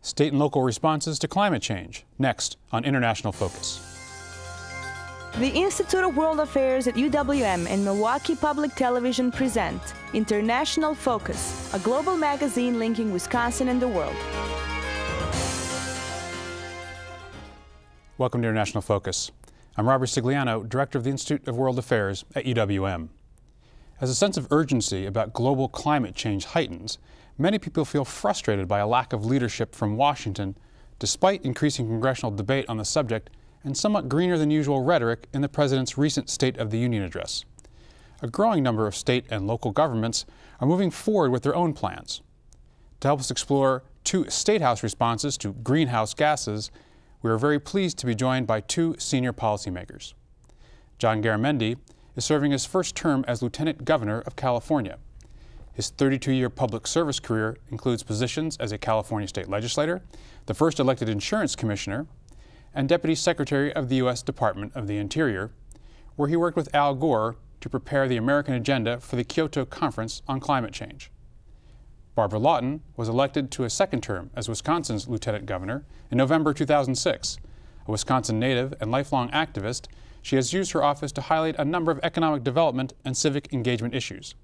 State and local responses to climate change, next on International Focus. The Institute of World Affairs at UWM and Milwaukee Public Television present International Focus, a global magazine linking Wisconsin and the world. Welcome to International Focus. I'm Robert Ricigliano, Director of the Institute of World Affairs at UWM. As a sense of urgency about global climate change heightens, many people feel frustrated by a lack of leadership from Washington, despite increasing congressional debate on the subject and somewhat greener than usual rhetoric in the President's recent State of the Union address. A growing number of state and local governments are moving forward with their own plans. To help us explore two State House responses to greenhouse gases, we are very pleased to be joined by two senior policymakers. Jonh Garamendi is serving his first term as Lieutenant Governor of California. His 32-year public service career includes positions as a California state legislator, the first elected insurance commissioner, and Deputy Secretary of the U.S. Department of the Interior, where he worked with Al Gore to prepare the American agenda for the Kyoto Conference on Climate Change. Barbara Lawton was elected to a second term as Wisconsin's Lieutenant Governor in November 2006. A Wisconsin native and lifelong activist, she has used her office to highlight a number of economic development and civic engagement issues.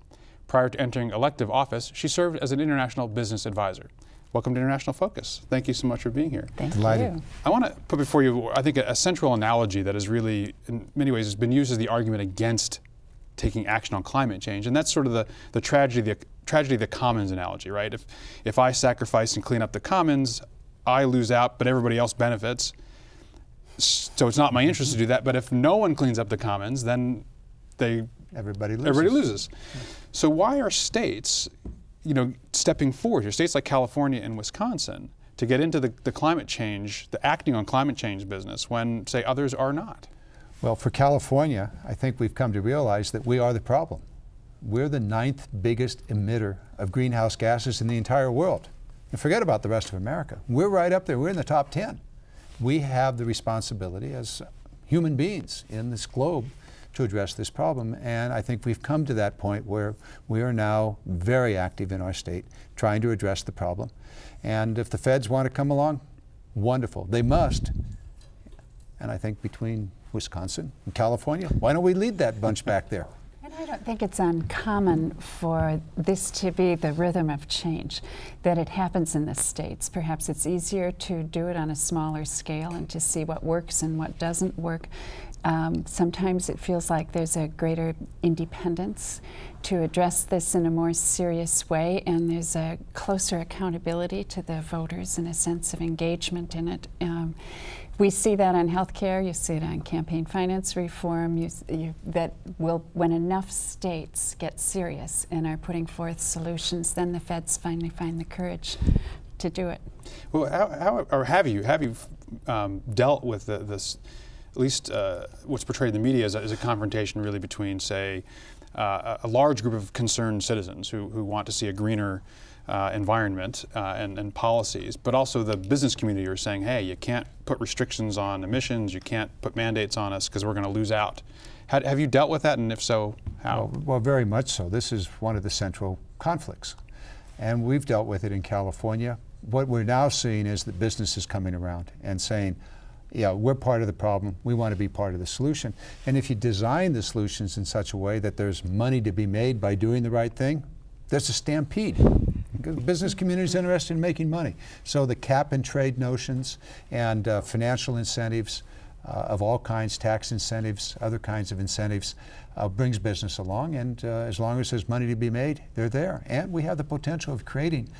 Prior to entering elective office, she served as an international business advisor. Welcome to International Focus. Thank you so much for being here. Thank you. I want to put before you, I think, a central analogy that is really, in many ways, has been used as the argument against taking action on climate change, and that's sort of the tragedy of the commons analogy, right? If I sacrifice and clean up the commons, I lose out, but everybody else benefits. So it's not my interest to do that, but if no one cleans up the commons, then everybody loses. Yeah. So why are states, stepping forward here, states like California and Wisconsin, to get into the climate change, the acting on climate change business when, say, others are not? Well, for California, I think we've come to realize that we are the problem. We're the 9th biggest emitter of greenhouse gases in the entire world. And forget about the rest of America. We're right up there. We're in the top 10. We have the responsibility as human beings in this globe to address this problem. And I think we've come to that point where we are now very active in our state trying to address the problem. And if the feds want to come along, wonderful. They must. And I think between Wisconsin and California, why don't we lead that bunch back there? And I don't think it's uncommon for this to be the rhythm of change, that it happens in the states. Perhaps it's easier to do it on a smaller scale and to see what works and what doesn't work. Sometimes it feels like there's a greater independence to address this in a more serious way, and there's a closer accountability to the voters and a sense of engagement in it. We see that on healthcare, you see it on campaign finance reform, when enough states get serious and are putting forth solutions, then the feds finally find the courage to do it. Well, have you dealt with this, at least what's portrayed in the media as a confrontation really between, say, a large group of concerned citizens who want to see a greener environment and policies, but also the business community are saying, hey, you can't put restrictions on emissions, you can't put mandates on us because we're going to lose out. Have you dealt with that, and if so, how? Well, very much so. This is one of the central conflicts, and we've dealt with it in California. What we're now seeing is that business is coming around and saying, yeah, we're part of the problem, we want to be part of the solution. And if you design the solutions in such a way that there's money to be made by doing the right thing, there's a stampede. The business community is interested in making money. So the cap and trade notions and financial incentives of all kinds, tax incentives, other kinds of incentives, brings business along. And as long as there's money to be made, they're there. And we have the potential of creating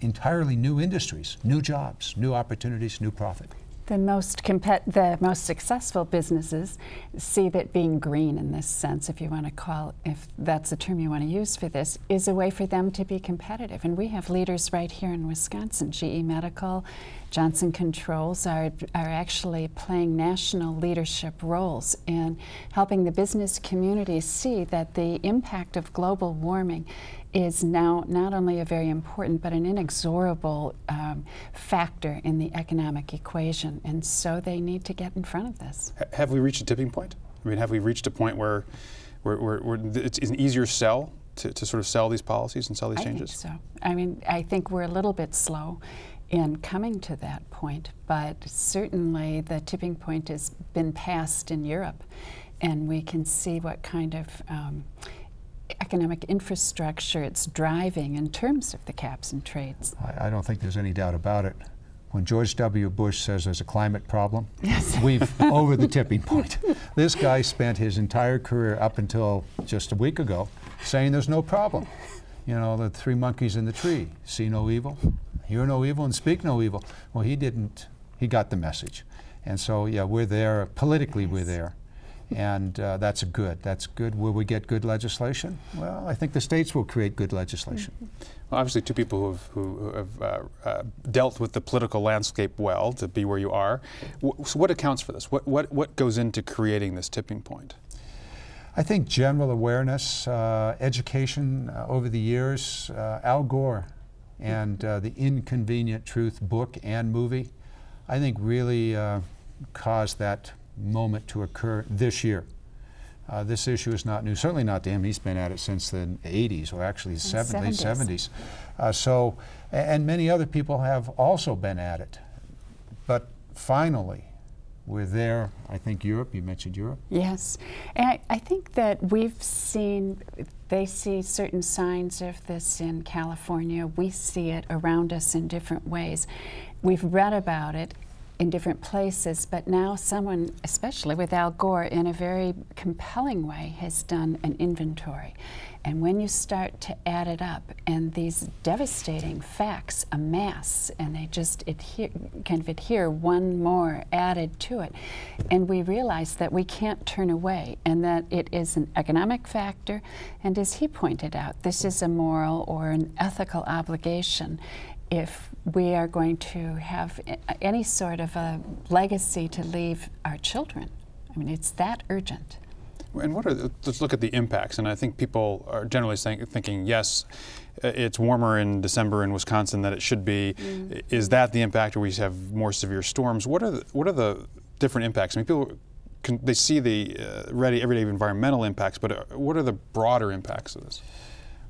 entirely new industries, new jobs, new opportunities, new profit. The most successful businesses see that being green in this sense, if you want to call, if that's the term you want to use for this, is a way for them to be competitive. And we have leaders right here in Wisconsin. GE Medical, Johnson Controls are actually playing national leadership roles in helping the business community see that the impact of global warming is now not only a very important but an inexorable factor in the economic equation, and so they need to get in front of this. Have we reached a tipping point? I mean, have we reached a point where it's an easier sell to sort of sell these policies and sell these changes? I think so. I mean, I think we're a little bit slow in coming to that point, but certainly the tipping point has been passed in Europe, and we can see what kind of economic infrastructure it's driving in terms of the caps and trades. I don't think there's any doubt about it. When George W. Bush says there's a climate problem, yes. We've over the tipping point. This guy spent his entire career up until just a week ago saying there's no problem. You know, the three monkeys in the tree, see no evil, hear no evil, and speak no evil. Well, he didn't. He got the message. And so, yeah, we're there. Politically, yes. We're there. And that's good. That's good. Will we get good legislation? Well, I think the states will create good legislation. Well, obviously, two people who have dealt with the political landscape well to be where you are. So what accounts for this? What goes into creating this tipping point? I think general awareness, education over the years. Al Gore and the Inconvenient Truth book and movie, I think really caused that moment to occur this year. This issue is not new, certainly not to him. He's been at it since the 80s, or actually the 70s. So, and many other people have also been at it. But finally, we're there. I think Europe, you mentioned Europe. Yes, and I think that we've seen, they see certain signs of this in California. We see it around us in different ways. We've read about it in different places, but now someone, especially with Al Gore, in a very compelling way, has done an inventory. And when you start to add it up, and these devastating facts amass, and they just kind of adhere, one more added to it, and we realize that we can't turn away, and that it is an economic factor, and as he pointed out, this is a moral or an ethical obligation if we are going to have any sort of a legacy to leave our children. I mean, it's that urgent. And what are let's look at the impacts. And I think people are generally thinking, yes, it's warmer in December in Wisconsin than it should be. Is that the impact, or we have more severe storms? What are the different impacts? I mean, people they see the everyday environmental impacts, but what are the broader impacts of this?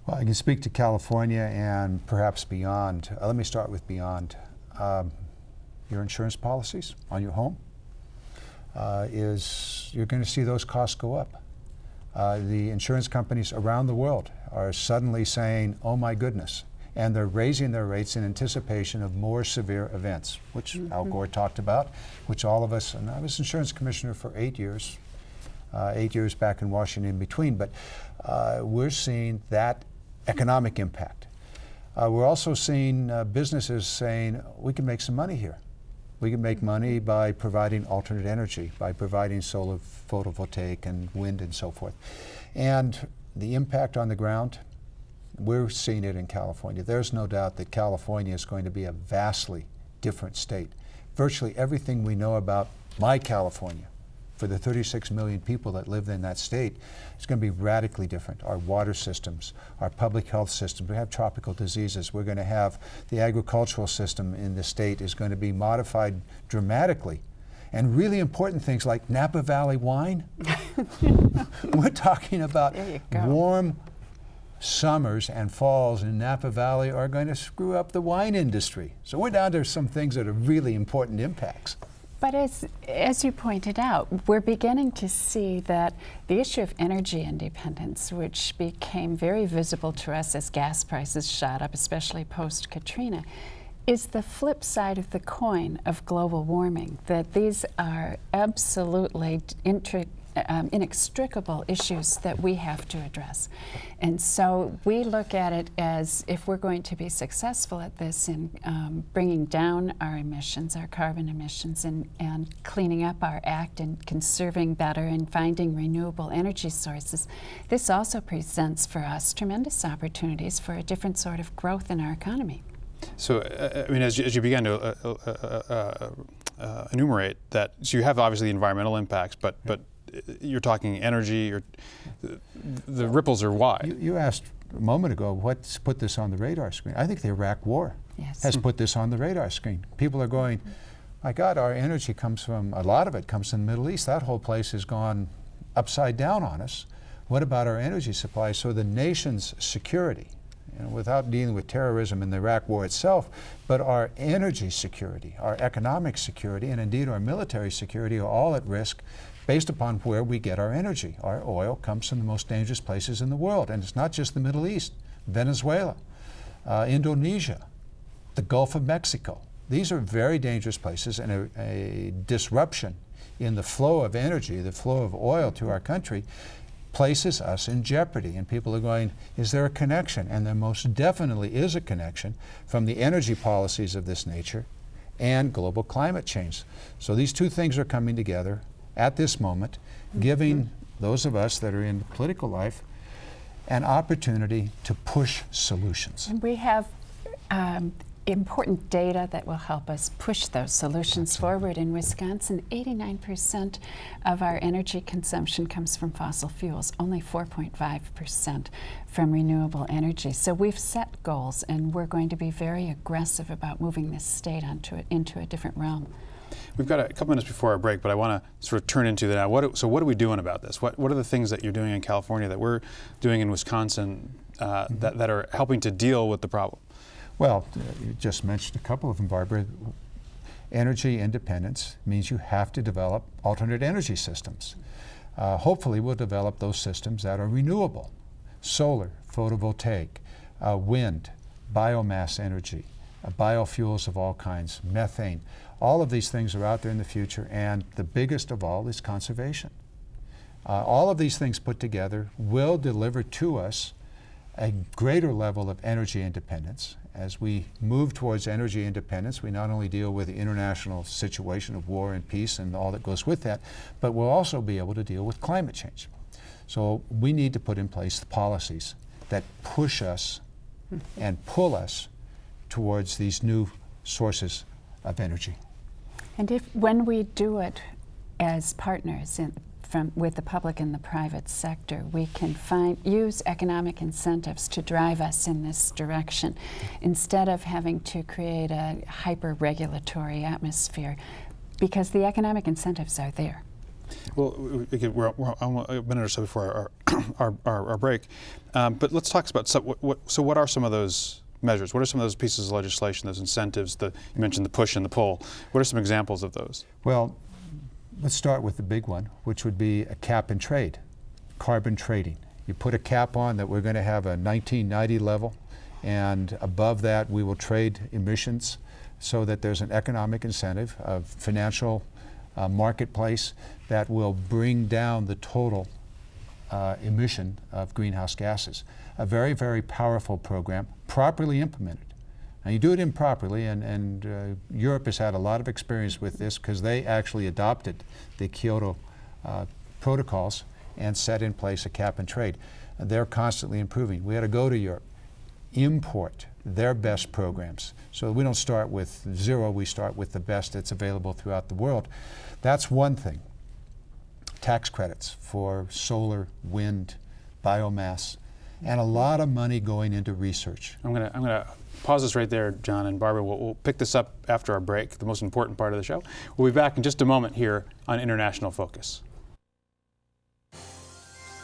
Well, I can speak to California and perhaps beyond. Let me start with beyond. Your insurance policies on your home you're going to see those costs go up. The insurance companies around the world are suddenly saying, oh my goodness, and they're raising their rates in anticipation of more severe events, which Al Gore talked about, which all of us, and I was insurance commissioner for 8 years back in Washington in between, but we're seeing that economic impact. We're also seeing businesses saying, we can make some money here. We can make money by providing alternate energy, by providing solar photovoltaic and wind and so forth. And the impact on the ground, we're seeing it in California. There's no doubt that California is going to be a vastly different state. Virtually everything we know about my California, for the 36 million people that live in that state, it's going to be radically different. Our water systems, our public health systems, we have tropical diseases. We're going to have the agricultural system in the state is going to be modified dramatically. And really important things like Napa Valley wine. We're talking about warm summers and falls in Napa Valley are going to screw up the wine industry. So we're down to some things that are really important impacts. But as you pointed out, we're beginning to see that the issue of energy independence, which became very visible to us as gas prices shot up, especially post-Katrina, is the flip side of the coin of global warming, that these are absolutely inextricable issues that we have to address. And so we look at it as, if we're going to be successful at this in bringing down our emissions, our carbon emissions, and cleaning up our act and conserving better and finding renewable energy sources, this also presents for us tremendous opportunities for a different sort of growth in our economy. So, I mean, as you began to enumerate that, so you have obviously the environmental impacts, but you're talking energy, or the ripples are wide. You asked a moment ago, what's put this on the radar screen? I think the Iraq War has put this on the radar screen. People are going, my God, our energy comes from, a lot of it comes from the Middle East. That whole place has gone upside down on us. What about our energy supply? So the nation's security without dealing with terrorism and the Iraq War itself, but our energy security, our economic security, and indeed our military security are all at risk based upon where we get our energy. Our oil comes from the most dangerous places in the world, and it's not just the Middle East, Venezuela, Indonesia, the Gulf of Mexico. These are very dangerous places, and a disruption in the flow of energy, the flow of oil to our country, places us in jeopardy. And people are going, is there a connection? And there most definitely is a connection from the energy policies of this nature and global climate change. So these two things are coming together at this moment, giving those of us that are in political life an opportunity to push solutions. And we have important data that will help us push those solutions forward. In Wisconsin, 89% of our energy consumption comes from fossil fuels, only 4.5% from renewable energy. So we've set goals, and we're going to be very aggressive about moving this state into a different realm. We've got a couple minutes before our break, but I want to sort of turn into that now. So what are we doing about this? What are the things that you're doing in California that we're doing in Wisconsin that are helping to deal with the problem? Well, you just mentioned a couple of them, Barbara. Energy independence means you have to develop alternate energy systems. Hopefully we'll develop those systems that are renewable. Solar, photovoltaic, wind, biomass energy, biofuels of all kinds, methane. All of these things are out there in the future, and the biggest of all is conservation. All of these things put together will deliver to us a greater level of energy independence. As we move towards energy independence, we not only deal with the international situation of war and peace and all that goes with that, but we'll also be able to deal with climate change. So we need to put in place the policies that push us and pull us towards these new sources of energy. And when we do it as partners with the public and the private sector, we can use economic incentives to drive us in this direction instead of having to create a hyper-regulatory atmosphere, because the economic incentives are there. Well, we're a minute or so before our break, but let's talk about so what are some of those measures? What are some of those pieces of legislation, those incentives? You mentioned the push and the pull. What are some examples of those? Well, let's start with the big one, which would be a cap and trade, carbon trading. You put a cap on that we're going to have a 1990 level, and above that we will trade emissions so that there's an economic incentive, a financial marketplace that will bring down the total emission of greenhouse gases. A very, very powerful program, properly implemented. Now you do it improperly, and Europe has had a lot of experience with this because they actually adopted the Kyoto protocols and set in place a cap and trade. They're constantly improving. We had to go to Europe, import their best programs. So we don't start with zero, we start with the best that's available throughout the world. That's one thing. Tax credits for solar, wind, biomass, and a lot of money going into research. I'm gonna pause this right there, John and Barbara. We'll pick this up after our break, the most important part of the show. We'll be back in just a moment here on International Focus.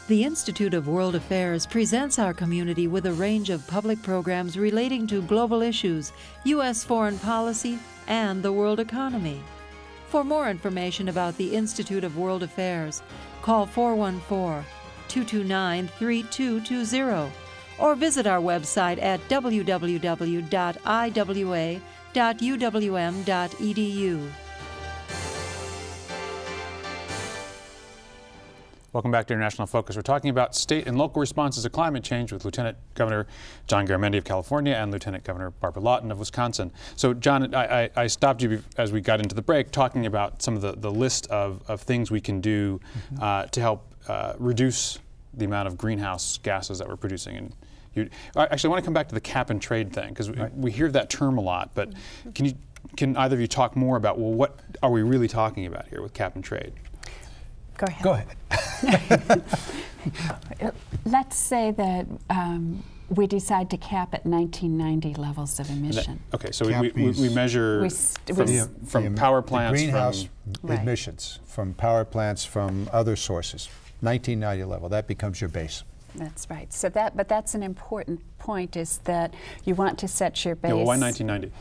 The Institute of World Affairs presents our community with a range of public programs relating to global issues, U.S. foreign policy, and the world economy. For more information about the Institute of World Affairs, call 414-229-3220 or visit our website at www.iwa.uwm.edu. Welcome back to International Focus. We're talking about state and local responses to climate change with Lieutenant Governor Jonh Garamendi of California and Lieutenant Governor Barbara Lawton of Wisconsin. So, John, I stopped you as we got into the break talking about some of the list of things we can do to help reduce the amount of greenhouse gases that we're producing. And actually, I want to come back to the cap and trade thing, because we hear that term a lot, but can either of you talk more about, well, what are we really talking about here with cap and trade? Go ahead. Go ahead. Let's say that we decide to cap at 1990 levels of emission. Okay, so we measure from power plants, greenhouse emissions from power plants, from other sources. 1990 level, that becomes your base. That's right. So but that's an important point, is that you want to set your base. Yeah, well, why 1990?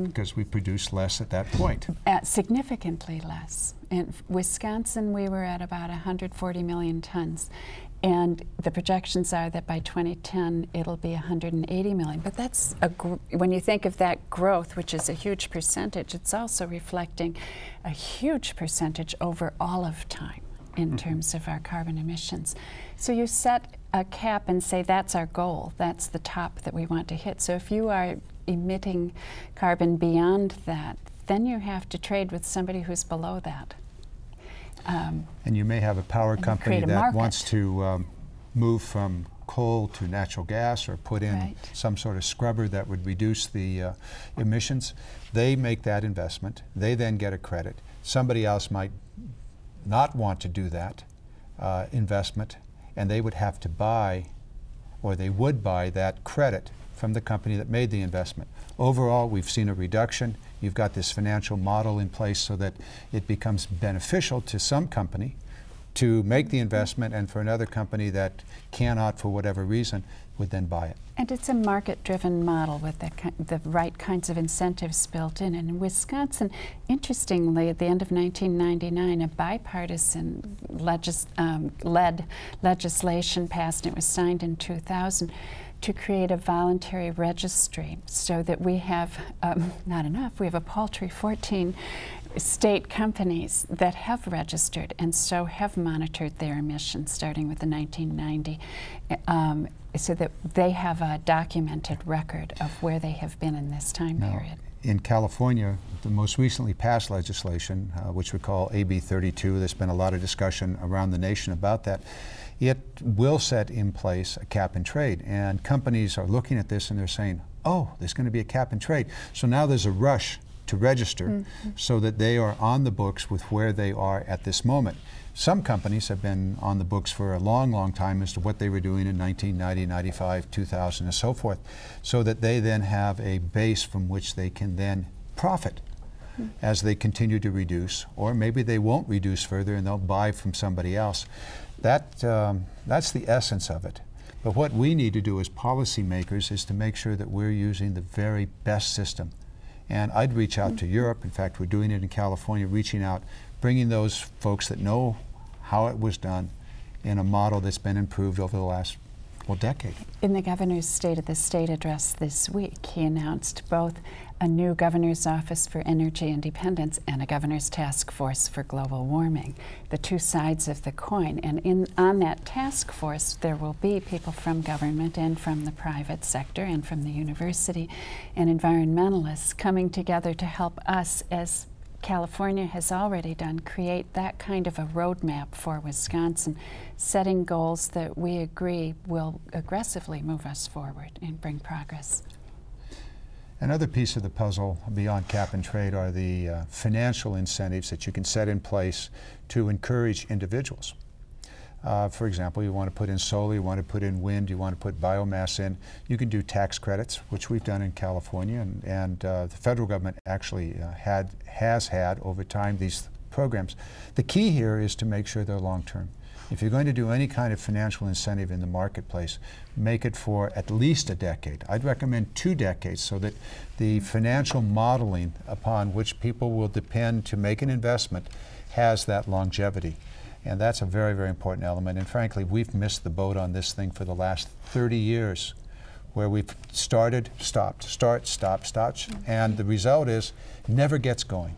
Because we produced less at that point. Significantly less. In Wisconsin, we were at about 140 million tons. And the projections are that by 2010, it'll be 180 million. But that's, when you think of that growth, which is a huge percentage, it's also reflecting a huge percentage over all of time in terms of our carbon emissions. So you set a cap and say that's our goal, that's the top that we want to hit. So if you are emitting carbon beyond that, then you have to trade with somebody who's below that. And you may have a power company that wants to move from coal to natural gas, or put in some sort of scrubber that would reduce the emissions. They make that investment. They then get a credit. Somebody else might not want to do that investment, and they would have to buy, or they would buy that credit from the company that made the investment. Overall, we've seen a reduction. You've got this financial model in place so that it becomes beneficial to some company to make the investment, and for another company that cannot, for whatever reason, would then buy it. And it's a market-driven model with the right kinds of incentives built in. And in Wisconsin, interestingly, at the end of 1999, a bipartisan led legislation passed, and it was signed in 2000, to create a voluntary registry, so that we have, not enough, we have a paltry 14 state companies that have registered and so have monitored their emissions starting with the 1990, so that they have a documented record of where they have been in this time period. In California, the most recently passed legislation, which we call AB 32, there's been a lot of discussion around the nation about that. It will set in place a cap and trade, and companies are looking at this and they're saying, oh, there's going to be a cap and trade. So now there's a rush to register so that they are on the books with where they are at this moment. Some companies have been on the books for a long, long time as to what they were doing in 1990, 95, 2000, and so forth, so that they then have a base from which they can then profit as they continue to reduce, or maybe they won't reduce further and they'll buy from somebody else. That's the essence of it. But what we need to do as policymakers is to make sure that we're using the very best system. And I'd reach out to Europe. In fact, we're doing it in California, reaching out, bringing those folks that know how it was done in a model that's been improved over the last, well, decade. In the governor's State of the State address this week, he announced both a new governor's office for energy independence and a governor's task force for global warming, the two sides of the coin. And on that task force, there will be people from government and from the private sector and from the university and environmentalists coming together to help us, as California has already done, create that kind of a roadmap for Wisconsin, setting goals that we agree will aggressively move us forward and bring progress. Another piece of the puzzle beyond cap and trade are the financial incentives that you can set in place to encourage individuals. For example, you want to put in solar, you want to put in wind, you want to put biomass in. You can do tax credits, which we've done in California, and the federal government actually has had over time these programs. The key here is to make sure they're long-term. If you're going to do any kind of financial incentive in the marketplace, make it for at least a decade. I'd recommend 2 decades, so that the financial modeling upon which people will depend to make an investment has that longevity. And that's a very, very important element. And frankly, we've missed the boat on this thing for the last 30 years, where we've started, stopped, start, stop, and the result is it never gets going.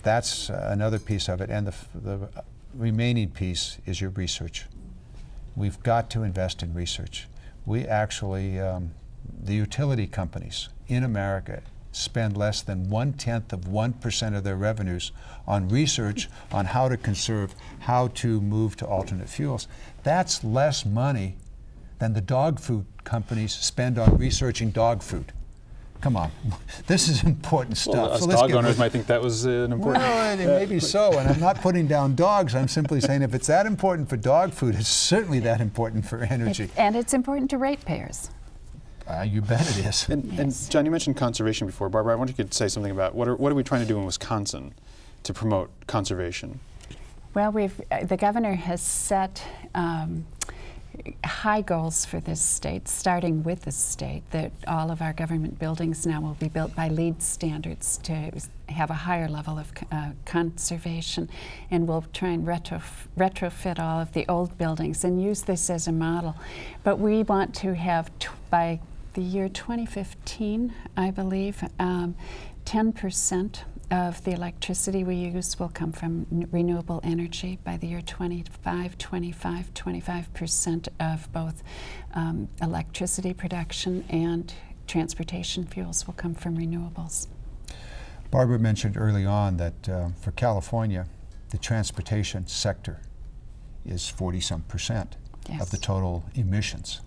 That's another piece of it. And the remaining piece is your research. We've got to invest in research. We actually, the utility companies in America spend less than 0.1% of their revenues on research on how to conserve, how to move to alternate fuels. That's less money than the dog food companies spend on researching dog food. Come on, this is important stuff. Well, us so dog owners might think that was an important... Well, maybe so, and I'm not putting down dogs. I'm simply saying if it's that important for dog food, it's certainly that important for energy. And it's important to ratepayers. You bet it is. And John, you mentioned conservation before. Barbara, I wonder if you could say something about what are we trying to do in Wisconsin to promote conservation? Well, the governor has set high goals for this state, starting with the state, that all of our government buildings now will be built by LEED standards to have a higher level of conservation, and we'll try and retrofit all of the old buildings and use this as a model. But we want to have, by the year 2015, I believe, 10% of the electricity we use will come from renewable energy. By the year 25% of both electricity production and transportation fuels will come from renewables. Barbara mentioned early on that for California, the transportation sector is 40-some% of the total emissions.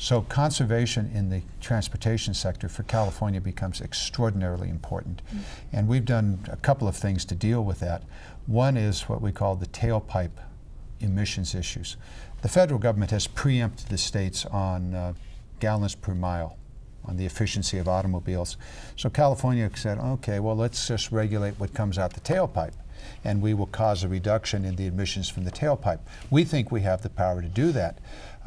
So conservation in the transportation sector for California becomes extraordinarily important. And we've done a couple of things to deal with that. One is what we call the tailpipe emissions issues. The federal government has preempted the states on gallons per mile, on the efficiency of automobiles. So California said, okay, well, let's just regulate what comes out the tailpipe, and we will cause a reduction in the emissions from the tailpipe. We think we have the power to do that.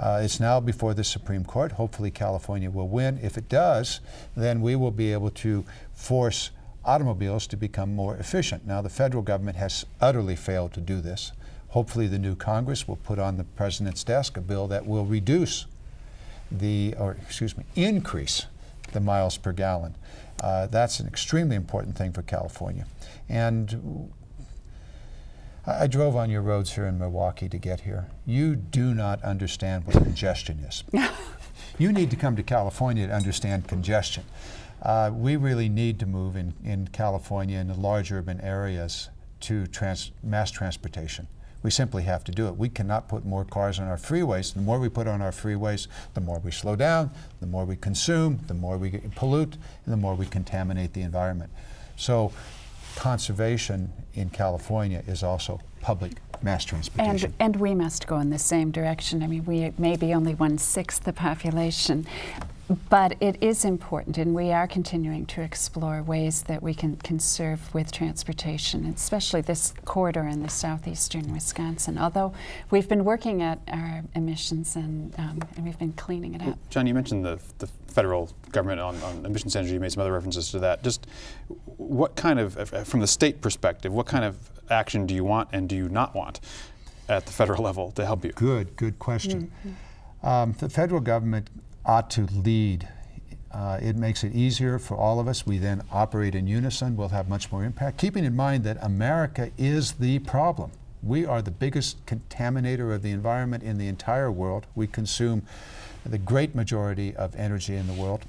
It's now before the Supreme Court. Hopefully California will win. If it does, then we will be able to force automobiles to become more efficient. Now, the federal government has utterly failed to do this. Hopefully the new Congress will put on the President's desk a bill that will increase the miles per gallon. That's an extremely important thing for California. And I drove on your roads here in Milwaukee to get here. You do not understand what congestion is. You need to come to California to understand congestion. We really need to move in California in the large urban areas to mass transportation. We simply have to do it. We cannot put more cars on our freeways. The more we put on our freeways, the more we slow down, the more we consume, the more we pollute, and the more we contaminate the environment. So conservation in California is also public mass transportation. And we must go in the same direction. I mean, we may be only 1/6 the population, but it is important, and we are continuing to explore ways that we can conserve with transportation, especially this corridor in the southeastern Wisconsin. Although we've been working at our emissions and we've been cleaning it up. John, you mentioned the federal government on emissions energy. You made some other references to that. Just what kind of, from the state perspective, what kind of action do you want and do you not want at the federal level to help you? Good question. The federal government ought to lead. It makes it easier for all of us. We then operate in unison. We'll have much more impact. Keeping in mind that America is the problem. We are the biggest contaminator of the environment in the entire world. We consume the great majority of energy in the world.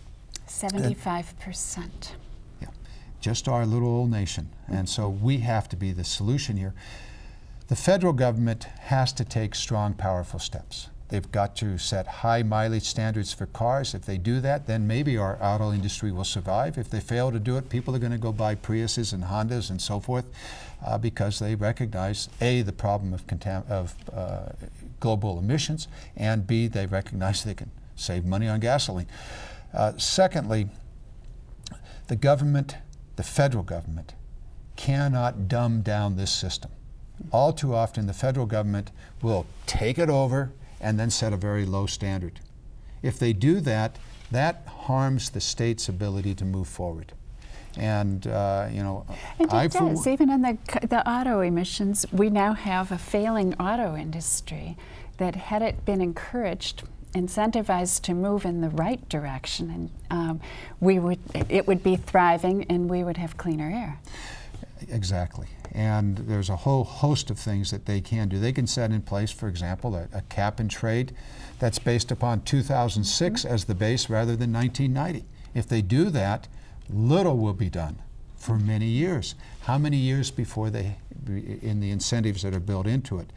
75%. Yeah, just our little old nation. And so we have to be the solution here. The federal government has to take strong, powerful steps. They've got to set high mileage standards for cars. If they do that, then maybe our auto industry will survive. If they fail to do it, people are going to go buy Priuses and Hondas and so forth because they recognize, A, the problem of global emissions, and B, they recognize they can save money on gasoline. Secondly, the government, the federal government, cannot dumb down this system. All too often, the federal government will take it over and then set a very low standard. If they do that, that harms the state's ability to move forward. And it does. Even in the auto emissions, we now have a failing auto industry that, had it been encouraged, incentivized to move in the right direction, and it would be thriving, and we would have cleaner air. Exactly. And there's a whole host of things that they can do. They can set in place, for example, a cap and trade that's based upon 2006 as the base rather than 1990. If they do that, little will be done for many years. How many years before in the incentives that are built into it?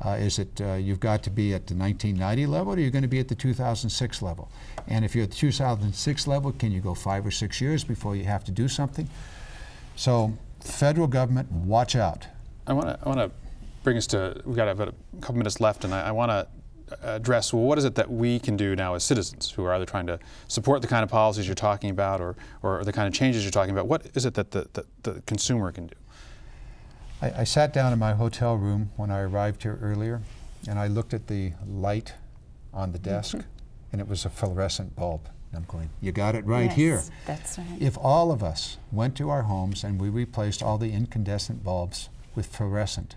Is it you've got to be at the 1990 level, or you're going to be at the 2006 level? And if you're at the 2006 level, can you go 5 or 6 years before you have to do something? So, federal government, watch out. I want to bring us to, we've got about a couple minutes left, and I want to address, well, what is it that we can do now as citizens who are either trying to support the kind of policies you're talking about or the kind of changes you're talking about? What is it that the consumer can do? I sat down in my hotel room when I arrived here earlier, and I looked at the light on the desk, and it was a fluorescent bulb. And I'm going, you got it right here. That's right. If all of us went to our homes and we replaced all the incandescent bulbs with fluorescent,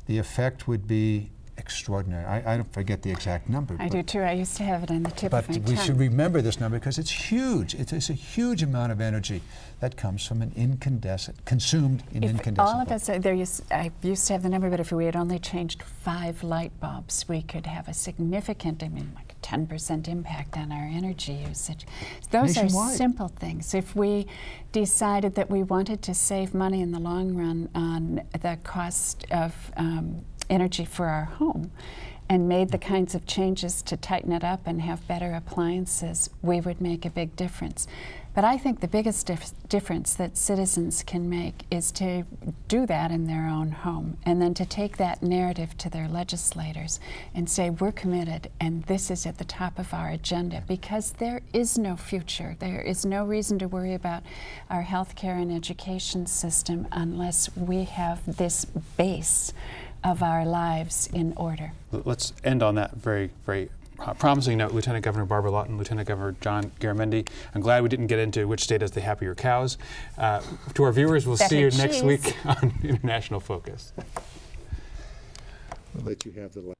the effect would be extraordinary. I don't forget the exact number. I do too. I used to have it on the tip of my tongue. But we should remember this number because it's huge. It's a huge amount of energy that comes from an incandescent, consumed in incandescent all of bulb. us, I used to have the number, but if we had only changed 5 light bulbs, we could have a significant, I mean, like a 10% impact on our energy usage. Those Nationwide. are simple things. If we decided that we wanted to save money in the long run on the cost of energy for our home and made the kinds of changes to tighten it up and have better appliances, we would make a big difference. But I think the biggest difference that citizens can make is to do that in their own home, and then to take that narrative to their legislators and say, we're committed and this is at the top of our agenda, because there is no future. There is no reason to worry about our healthcare and education system unless we have this base of our lives in order. Let's end on that very, very promising note. Lieutenant Governor Barbara Lawton, Lieutenant Governor Jonh Garamendi, I'm glad we didn't get into which state has the happier cows. To our viewers, we'll see you next week on International Focus. We'll let you have the